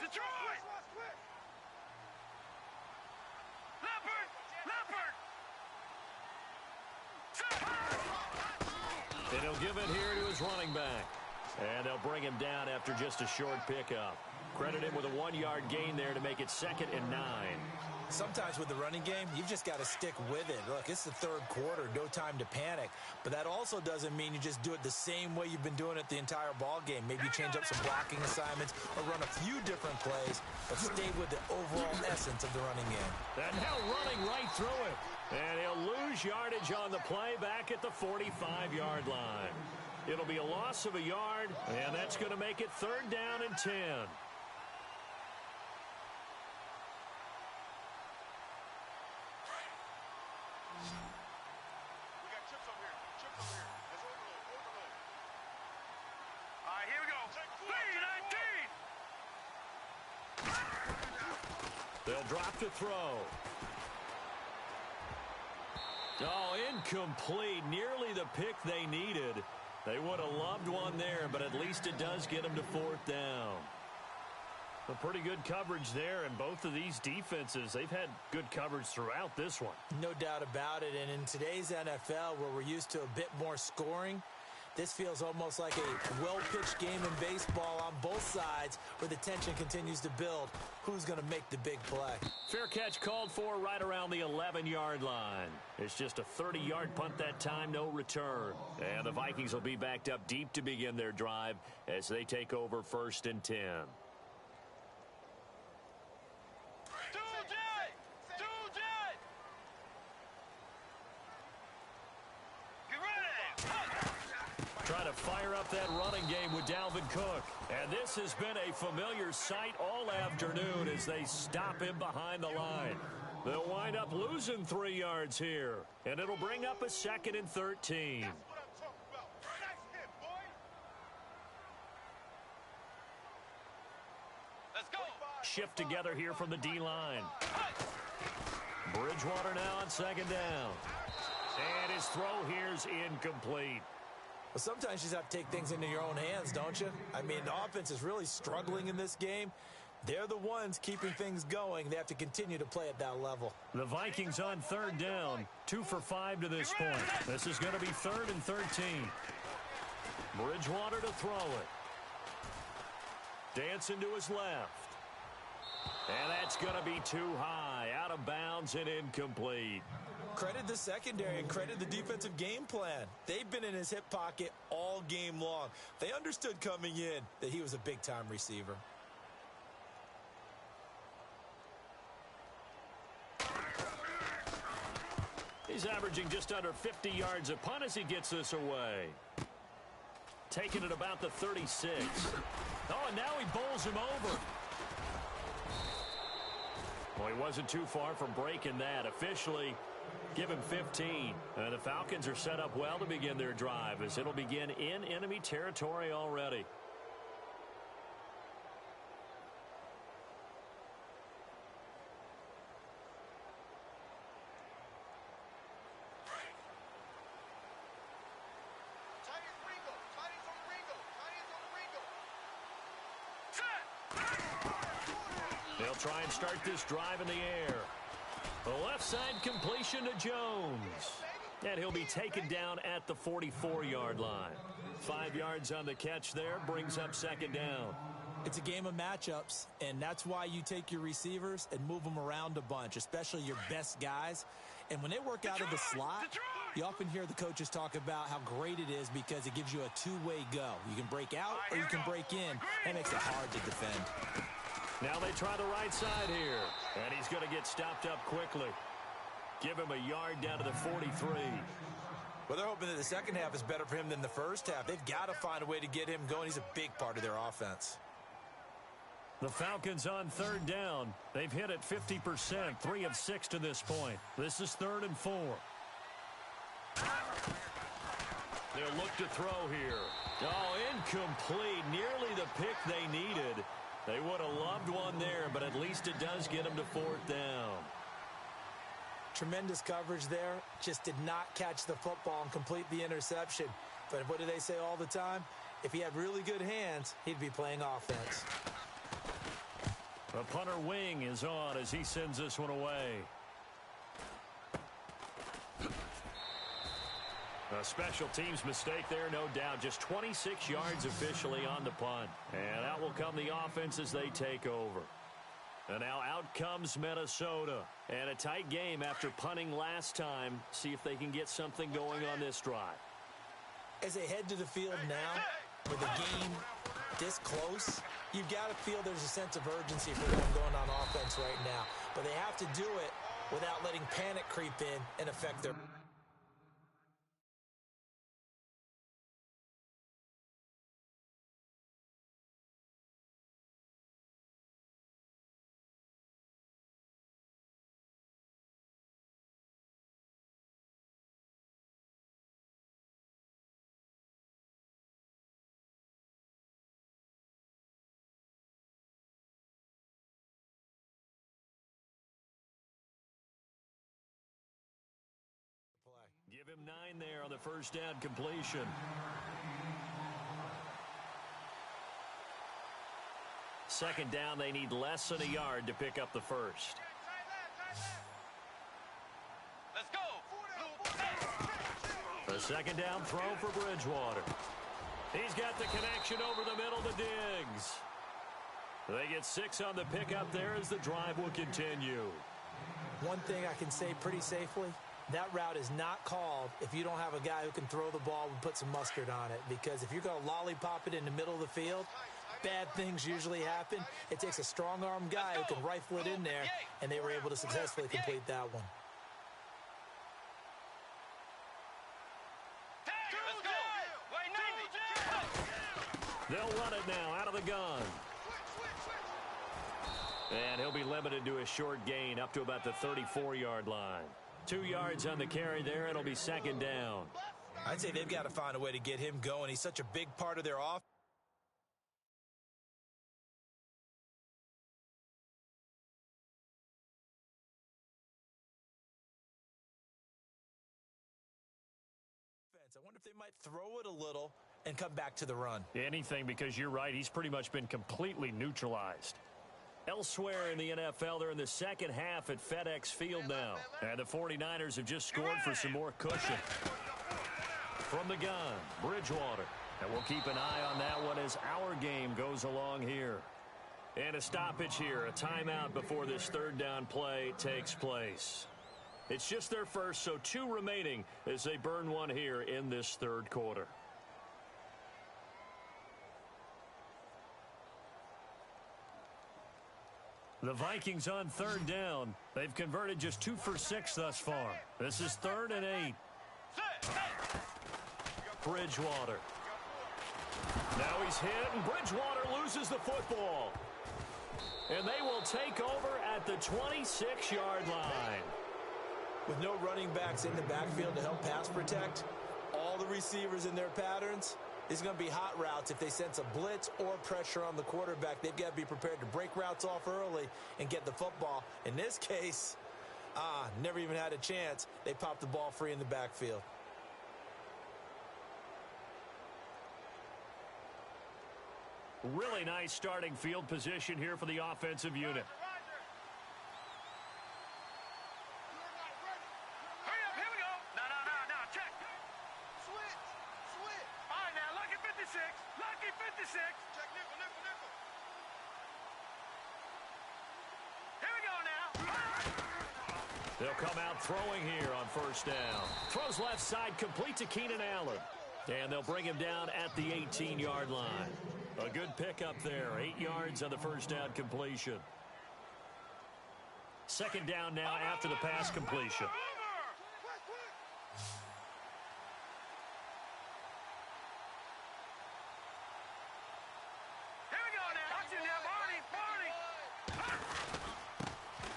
Detroit! Leopard! Leopard! And he'll give it here to his running back. And they'll bring him down after just a short pickup. Credit him with a 1-yard gain there to make it 2nd and 9. Sometimes with the running game, you've just got to stick with it. Look, it's the third quarter, no time to panic. But that also doesn't mean you just do it the same way you've been doing it the entire ball game. Maybe change up some blocking assignments or run a few different plays, but stay with the overall essence of the running game. And now running right through it. And he'll lose yardage on the play back at the 45-yard line. It'll be a loss of a yard, and that's going to make it 3rd down and 10. They'll drop to throw. Oh, incomplete. Nearly the pick they needed. They would have loved one there, but at least it does get them to 4th down. A pretty good coverage there, and both of these defenses, they've had good coverage throughout this one. No doubt about it, and in today's NFL, where we're used to a bit more scoring, this feels almost like a well-pitched game in baseball on both sides where the tension continues to build. Who's going to make the big play? Fair catch called for right around the 11-yard line. It's just a 30-yard punt that time, no return. And the Vikings will be backed up deep to begin their drive as they take over 1st and 10. Try to fire up that running game with Dalvin Cook. And this has been a familiar sight all afternoon as they stop him behind the line. They'll wind up losing 3 yards here. And it'll bring up a 2nd and 13. That's what I'm talking about. Nice hit, boy. Let's go. Shift together here from the D-line. Bridgewater now on 2nd down. And his throw here's incomplete. Well, sometimes you just have to take things into your own hands, don't you? I mean, the offense is really struggling in this game. They're the ones keeping things going. They have to continue to play at that level. The Vikings on 3rd down, 2 for 5 to this point. This is going to be 3rd and 13. Bridgewater to throw it. Dancing to his left. And that's going to be too high, out of bounds and incomplete. Credit the secondary and credit the defensive game plan. They've been in his hip pocket all game long. They understood coming in that he was a big-time receiver. He's averaging just under 50 yards a punt as he gets this away. Taking it about the 36. Oh, and now he bowls him over. Well, he wasn't too far from breaking that. Officially, give him 15. And the Falcons are set up well to begin their drive as it'll begin in enemy territory already. They'll try and start this drive in the air. The left side completion to Jones. And he'll be taken down at the 44-yard line. 5 yards on the catch there, brings up 2nd down. It's a game of matchups, and that's why you take your receivers and move them around a bunch, especially your best guys. And when they work out of the slot, you often hear the coaches talk about how great it is because it gives you a two-way go. You can break out or you can break in. That makes it hard to defend. Now they try the right side here. And he's going to get stopped up quickly. Give him a yard down to the 43. Well, they're hoping that the second half is better for him than the first half. They've got to find a way to get him going. He's a big part of their offense. The Falcons on 3rd down. They've hit it 50%, 3 of 6 to this point. This is 3rd and 4. They'll look to throw here. Oh, incomplete. Nearly the pick they needed. They would have loved one there, but at least it does get them to 4th down. Tremendous coverage there. Just did not catch the football and complete the interception. But what do they say all the time? If he had really good hands, he'd be playing offense. The punter wing is on as he sends this one away. A special teams mistake there, no doubt. Just 26 yards officially on the punt. And out will come the offense as they take over. And now out comes Minnesota. And a tight game after punting last time. See if they can get something going on this drive. As they head to the field now, with the game this close, you've got to feel there's a sense of urgency for them going on offense right now. But they have to do it without letting panic creep in and affect their... Give him 9 there on the first down completion. Second down, they need less than a yard to pick up the first. Let's go. A second down throw for Bridgewater. He's got the connection over the middle to Diggs. They get 6 on the pickup there as the drive will continue. One thing I can say pretty safely, that route is not called if you don't have a guy who can throw the ball and put some mustard on it. Because if you're going to lollipop it in the middle of the field, bad things usually happen. It takes a strong-arm guy who can rifle it in there, and they were able to successfully complete that one. They'll run it now out of the gun. And he'll be limited to a short gain up to about the 34-yard line. 2 yards on the carry there. It'll be second down. I'd say they've got to find a way to get him going. He's such a big part of their offense. I wonder if they might throw it a little and come back to the run. Anything, because you're right. He's pretty much been completely neutralized. Elsewhere in the NFL, they're in the second half at FedEx Field now. And the 49ers have just scored for some more cushion. From the gun, Bridgewater. And we'll keep an eye on that one as our game goes along here. And a stoppage here, a timeout before this third down play takes place. It's just their first, so 2 remaining as they burn one here in this third quarter. The Vikings on third down. They've converted just 2 for 6 thus far. This is 3rd and 8. Bridgewater. Now he's hit, and Bridgewater loses the football. And they will take over at the 26-yard line. With no running backs in the backfield to help pass protect, all the receivers in their patterns, it's going to be hot routes. If they sense a blitz or pressure on the quarterback, they've got to be prepared to break routes off early and get the football. In this case, never even had a chance. They popped the ball free in the backfield. Really nice starting field position here for the offensive unit. They'll come out throwing here on first down. Throws left side, complete to Keenan Allen. And they'll bring him down at the 18-yard line. A good pickup there, 8 yards on the first down completion. Second down now after the pass completion.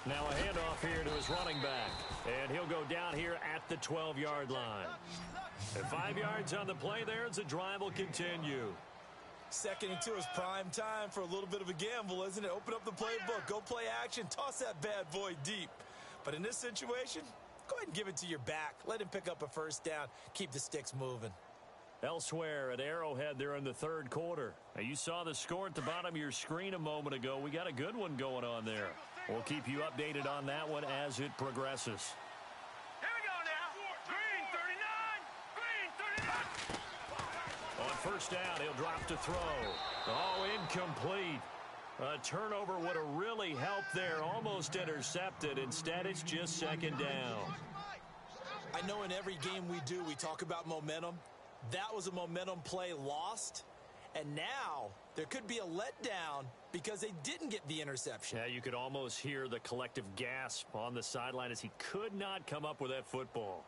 Now a handoff here to his running back. And he'll go down here at the 12-yard line. And 5 yards on the play there as the drive will continue. Second and 2 is prime time for a little bit of a gamble, isn't it? Open up the playbook, go play action, toss that bad boy deep. But in this situation, go ahead and give it to your back. Let him pick up a first down, keep the sticks moving. Elsewhere at Arrowhead there in the third quarter. Now, you saw the score at the bottom of your screen a moment ago. We got a good one going on there. We'll keep you updated on that one as it progresses. Here we go now. Green 39. Green 39. On first down, he'll drop to throw. Oh, incomplete. A turnover would have really helped there. Almost intercepted. Instead, it's just second down. I know in every game we do, we talk about momentum. That was a momentum play lost. And now there could be a letdown because they didn't get the interception. Yeah, you could almost hear the collective gasp on the sideline as he could not come up with that football.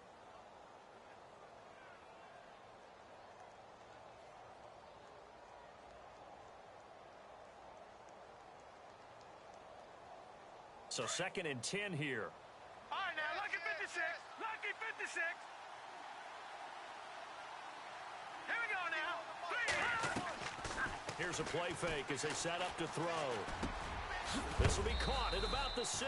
So 2nd and 10 here. All right, now, lucky 56. Lucky 56. Here we go now. Here's a play fake as they set up to throw. This will be caught at about the 6.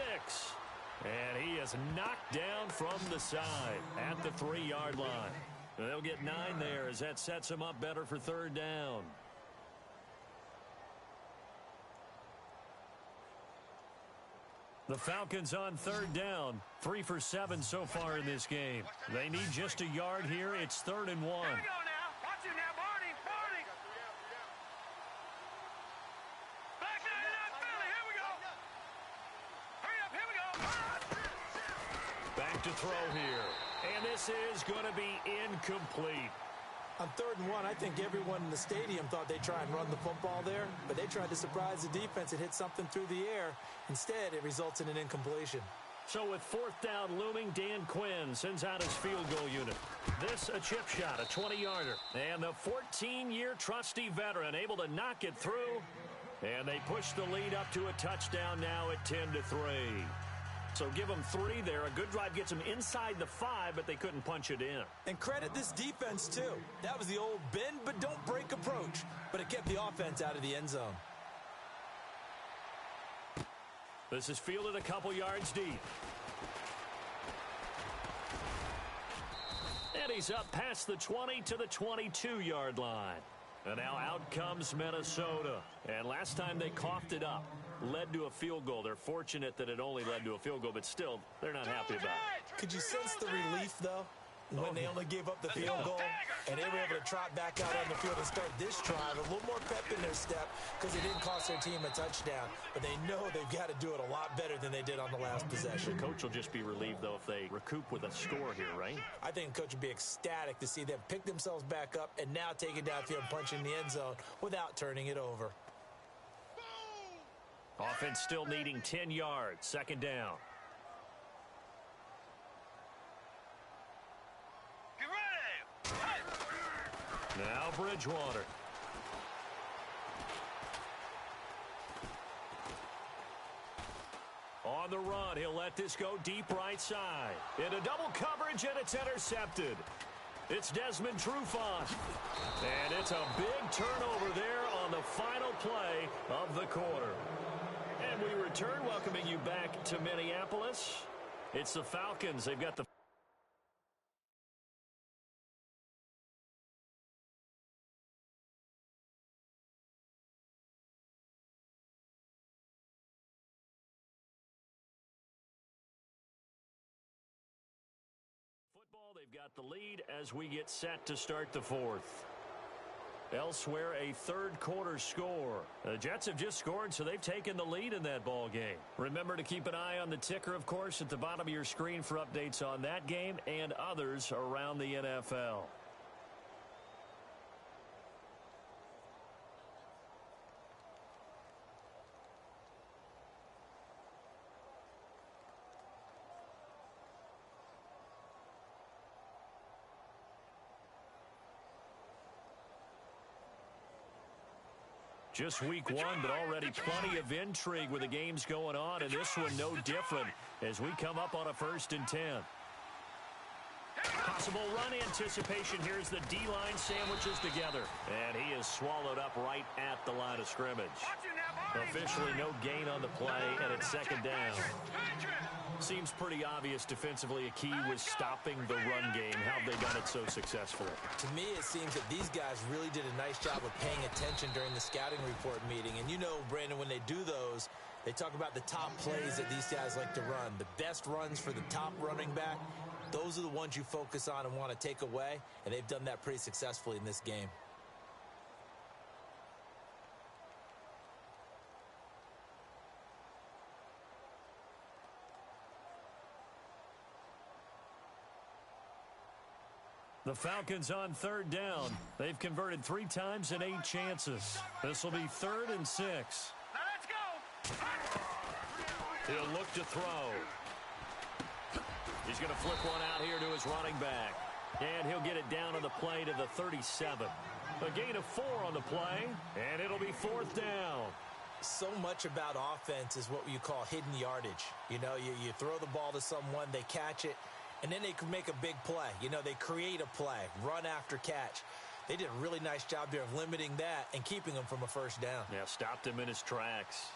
And he is knocked down from the side at the 3-yard line. They'll get 9 there as that sets him up better for third down. The Falcons on third down, 3 for 7 so far in this game. They need just a yard here. It's 3rd and 1. Here we go now. Watch it now, Barney. Barney. Back there in that Philly. Here we go. Hurry up. Here we go. Back to throw here. And this is going to be incomplete. On 3rd and 1, I think everyone in the stadium thought they'd try and run the football there, but they tried to surprise the defense and hit something through the air. Instead, it results in an incompletion. So with 4th down looming, Dan Quinn sends out his field goal unit. This a chip shot, a 20-yarder. And the 14-year trusty veteran able to knock it through. And they push the lead up to a touchdown now at 10-3. So give them 3 there. A good drive gets them inside the 5, but they couldn't punch it in. And credit this defense, too. That was the old bend but don't break approach, but it kept the offense out of the end zone. This is fielded a couple yards deep. And he's up past the 20 to the 22-yard line. And now out comes Minnesota. And last time they coughed it up, led to a field goal. They're fortunate that it only led to a field goal, but still, they're not happy about it. Could you sense the relief, though, when they only gave up the field goal and they were able to trot back out on the field and start this drive a little more pep in their step because it didn't cost their team a touchdown. But they know they've got to do it a lot better than they did on the last possession. The coach will just be relieved, though, if they recoup with a score here, right? I think the coach would be ecstatic to see them pick themselves back up and now take it downfield and punch in the end zone without turning it over. Offense still needing 10 yards. 2nd down. Get ready. Hey. Now Bridgewater. On the run, he'll let this go deep right side. Into double coverage, and it's intercepted. It's Desmond Trufant. And it's a big turnover there on the final play of the quarter. And we return, welcoming you back to Minneapolis. It's the Falcons. They've got the football. They've got the lead as we get set to start the 4th. Elsewhere, a third quarter score. The Jets have just scored, so they've taken the lead in that ball game. Remember to keep an eye on the ticker, of course, at the bottom of your screen for updates on that game and others around the NFL. Just week 1, but already plenty of intrigue with the games going on, and this one no different as we come up on a 1st and 10. Here we Possible run anticipation. Here's the D-line sandwiches together. And he is swallowed up right at the line of scrimmage. Officially no gain on the play, and it's second down. Seems pretty obvious defensively a key was stopping the run game. How have they done it so successfully? To me, it seems that these guys really did a nice job of paying attention during the scouting report meeting. And you know, Brandon, when they do those, they talk about the top plays that these guys like to run. The best runs for the top running back, those are the ones you focus on and want to take away. And they've done that pretty successfully in this game. The Falcons on third down. They've converted 3 times in 8 chances. This will be 3rd and 6. Now let's go. He'll look to throw. He's going to flip one out here to his running back. And he'll get it down on the play to the 37. A gain of 4 on the play, and it'll be 4th down. So much about offense is what you call hidden yardage. You know, you throw the ball to someone, they catch it, and then they can make a big play. You know, they create a play, run after catch. They did a really nice job there of limiting that and keeping him from a first down. Yeah, stopped him in his tracks.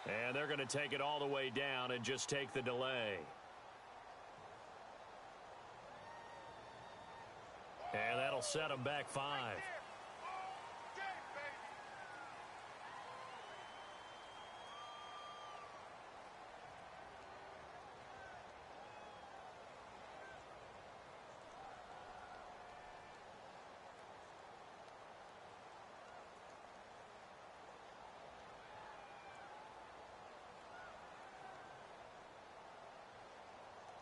And they're going to take it all the way down and just take the delay. And that'll set them back 5.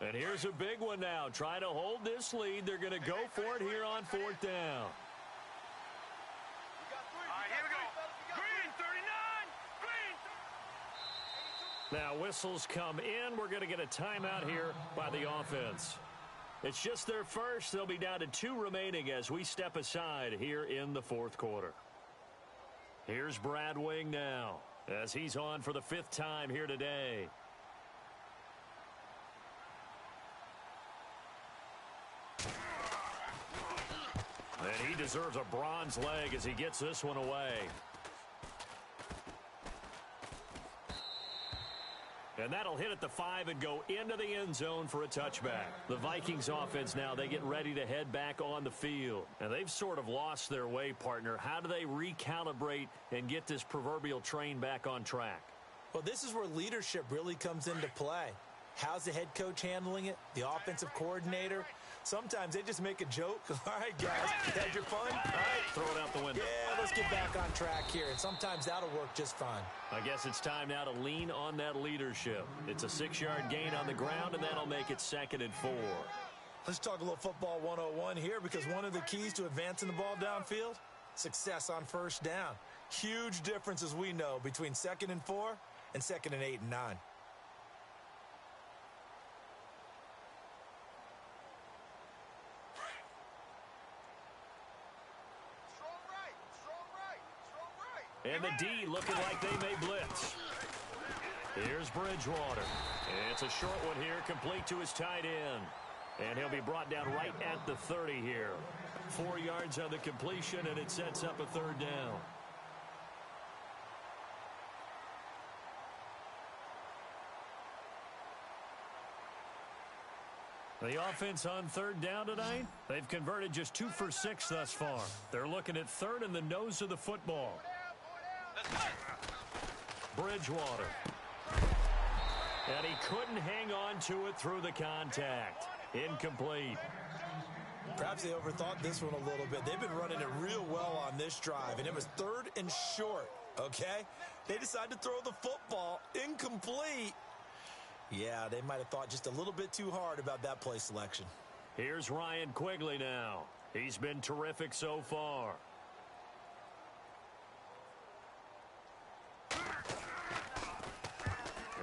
And here's a big one now. Trying to hold this lead. They're going to go for it here on 4th down. All right, here we go. Green, 39. Green. Now whistles come in. We're going to get a timeout here by the offense. It's just their first. They'll be down to 2 remaining as we step aside here in the 4th quarter. Here's Brad Wing now as he's on for the 5th time here today. And he deserves a bronze leg as he gets this one away. And that'll hit at the 5 and go into the end zone for a touchback. The Vikings offense now, they get ready to head back on the field. And they've sort of lost their way, partner. How do they recalibrate and get this proverbial train back on track? Well, this is where leadership really comes into play. How's the head coach handling it? The offensive coordinator? Sometimes they just make a joke. All right, guys, had your fun? All right, throw it out the window. Yeah, let's get back on track here. And sometimes that'll work just fine. I guess it's time now to lean on that leadership. It's a 6-yard gain on the ground, and that'll make it 2nd and 4. Let's talk a little football 101 here, because one of the keys to advancing the ball downfield, success on first down. Huge difference, as we know, between 2nd and 4 and 2nd and 8 and 9. And the D looking like they may blitz. Here's Bridgewater. It's a short one here, complete to his tight end. And he'll be brought down right at the 30 here. 4 yards on the completion, and it sets up a 3rd down. The offense on 3rd down tonight, they've converted just 2 for 6 thus far. They're looking at 3rd in the nose of the football. Bridgewater. And he couldn't hang on to it through the contact. Incomplete. Perhaps they overthought this one a little bit. They've been running it real well on this drive, and it was 3rd and short, okay? They decided to throw the football incomplete. Yeah, they might have thought just a little bit too hard about that play selection. Here's Ryan Quigley now. He's been terrific so far.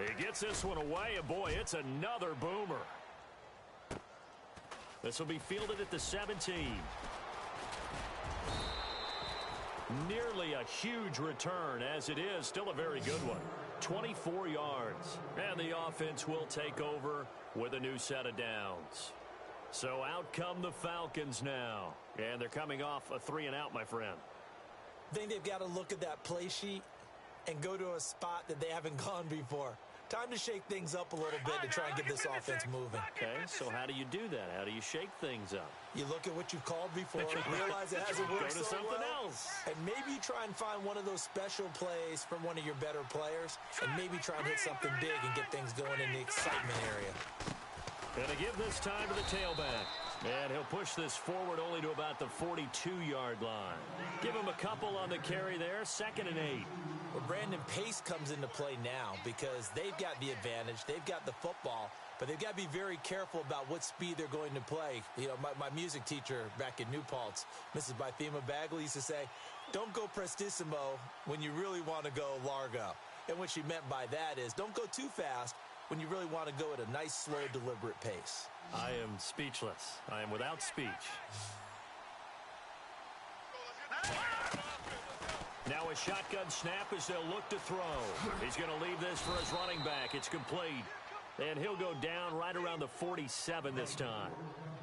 He gets this one away, and boy, it's another boomer. This will be fielded at the 17. Nearly a huge return, as it is still a very good one. 24 yards. And the offense will take over with a new set of downs. So out come the Falcons now. And they're coming off a 3-and-out, my friend. I think they've got to look at that play sheet and go to a spot that they haven't gone before. Time to shake things up a little bit to try and get this offense moving. Okay, so how do you do that? How do you shake things up? You look at what you've called before, realize it hasn't worked Go to so something well, else. and maybe you try and find one of those special plays from one of your better players, and maybe try and hit something big and get things going in the excitement area. Going to give this time to the tailback. And he'll push this forward only to about the 42-yard line. Give him a couple on the carry there, 2nd and 8. Well, Brandon, pace comes into play now because they've got the advantage. They've got the football, but they've got to be very careful about what speed they're going to play. You know, my music teacher back in New Paltz, Mrs. Bythema Bagley, used to say, don't go prestissimo when you really want to go largo. And what she meant by that is don't go too fast when you really want to go at a nice, slow, deliberate pace. I am speechless. I am without speech. Now a shotgun snap as they'll look to throw. He's going to leave this for his running back. It's complete. And he'll go down right around the 47 this time.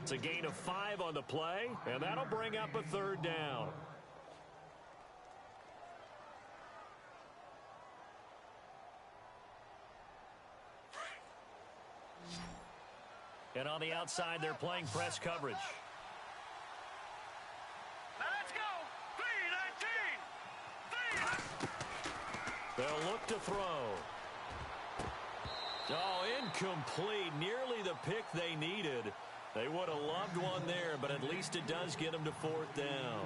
It's a gain of 5 on the play, and that'll bring up a 3rd down. And on the outside, they're playing press coverage. Let's go. 3-19. They'll look to throw. Oh, incomplete. Nearly the pick they needed. They would have loved one there, but at least it does get them to 4th down.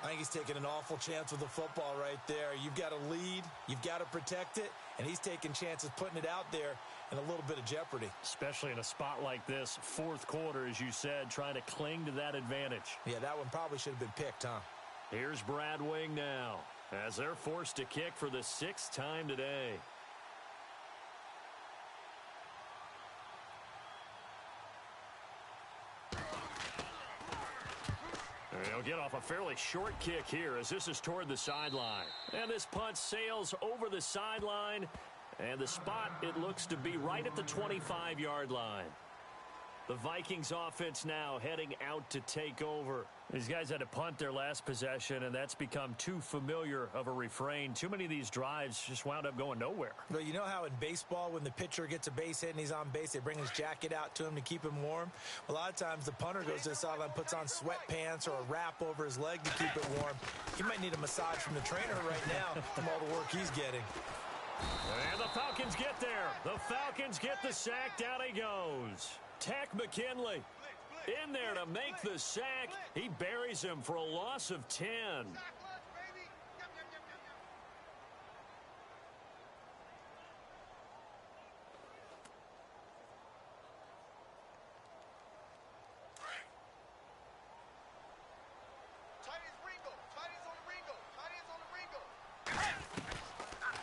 I think he's taking an awful chance with the football right there. You've got to lead, you've got to protect it, and he's taking chances putting it out there in a little bit of jeopardy. Especially in a spot like this, 4th quarter, as you said, trying to cling to that advantage. Yeah, that one probably should have been picked, huh? Here's Brad Wing now, as they're forced to kick for the 6th time today. They'll get off a fairly short kick here as this is toward the sideline. And this punt sails over the sideline. And the spot, it looks to be right at the 25-yard line. The Vikings offense now heading out to take over. These guys had to punt their last possession, and that's become too familiar of a refrain. Too many of these drives just wound up going nowhere. But you know how in baseball, when the pitcher gets a base hit and he's on base, they bring his jacket out to him to keep him warm? A lot of times the punter goes to the sideline, puts on sweatpants or a wrap over his leg to keep it warm. He might need a massage from the trainer right now from all the work he's getting. And the Falcons get there. The Falcons get the sack. Down he goes. Tack McKinley in there to make the sack. He buries him for a loss of 10.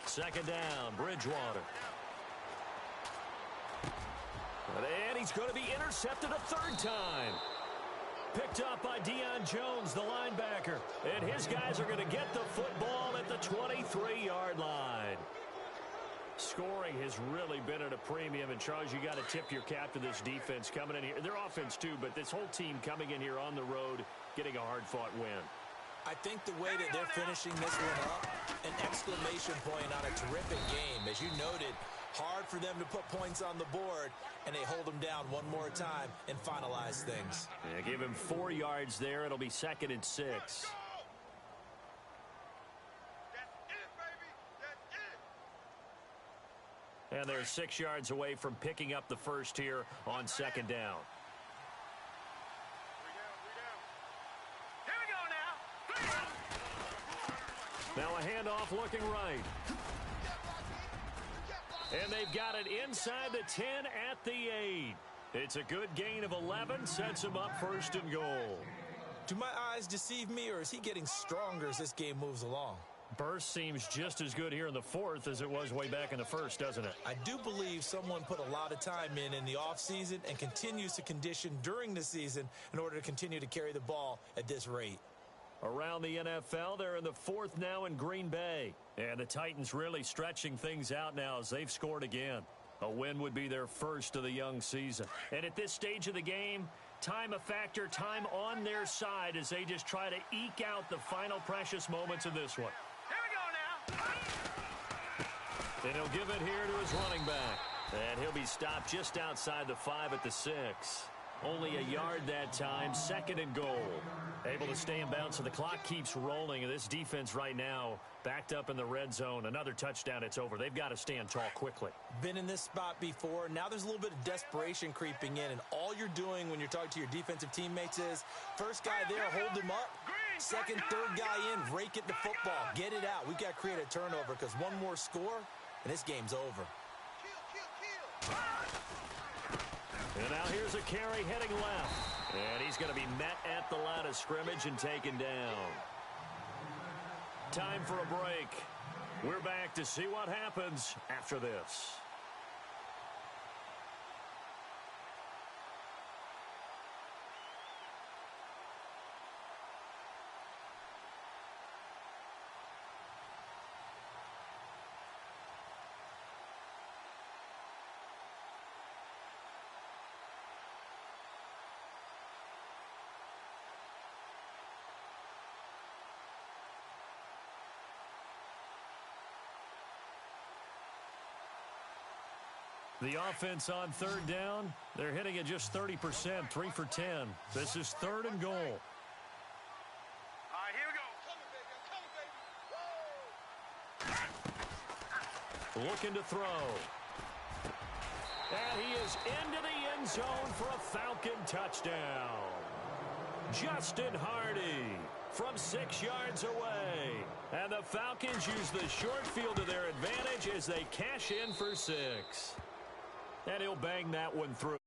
Second down, Bridgewater. And he's going to be intercepted a 3rd time. Picked up by Deion Jones, the linebacker. And his guys are going to get the football at the 23-yard line. Scoring has really been at a premium. And, Charles, you got to tip your cap to this defense coming in here. Their offense, too, but this whole team coming in here on the road, getting a hard-fought win. I think the way that they're finishing this one up, an exclamation point on a terrific game. As you noted, hard for them to put points on the board, and they hold them down one more time and finalize things. Yeah, give him 4 yards there. It'll be 2nd and 6. That's it, baby. And they're 6 yards away from picking up the first here on 2nd down. Now a handoff looking right. And they've got it inside the 10 at the 8. It's a good gain of 11, sets him up 1st and goal. Do my eyes deceive me, or is he getting stronger as this game moves along? Burst seems just as good here in the fourth as it was way back in the first, doesn't it? I do believe someone put a lot of time in the offseason and continues to condition during the season in order to continue to carry the ball at this rate. Around the NFL, they're in the fourth now in Green Bay. And the Titans really stretching things out now as they've scored again. A win would be their first of the young season. And at this stage of the game, time a factor, time on their side as they just try to eke out the final precious moments of this one. Here we go now. And he'll give it here to his running back. And he'll be stopped just outside the 5 at the 6. Only a yard that time, 2nd and goal. Able to stay in bounds, so the clock keeps rolling. And this defense right now backed up in the red zone. Another touchdown, it's over. They've got to stand tall quickly. Been in this spot before. Now there's a little bit of desperation creeping in. And all you're doing when you're talking to your defensive teammates is, first guy there, hold him up. Second, third guy in, rake it the football. Get it out. We've got to create a turnover because one more score, and this game's over. And now here's a carry heading left. And he's going to be met at the line of scrimmage and taken down. Time for a break. We're back to see what happens after this. The offense on third down, they're hitting at just 30%, 3 for 10. This is 3rd and goal. All right, here we go. Looking to throw. And he is into the end zone for a Falcon touchdown. Justin Hardy from 6 yards away. And the Falcons use the short field to their advantage as they cash in for 6. And he'll bang that one through.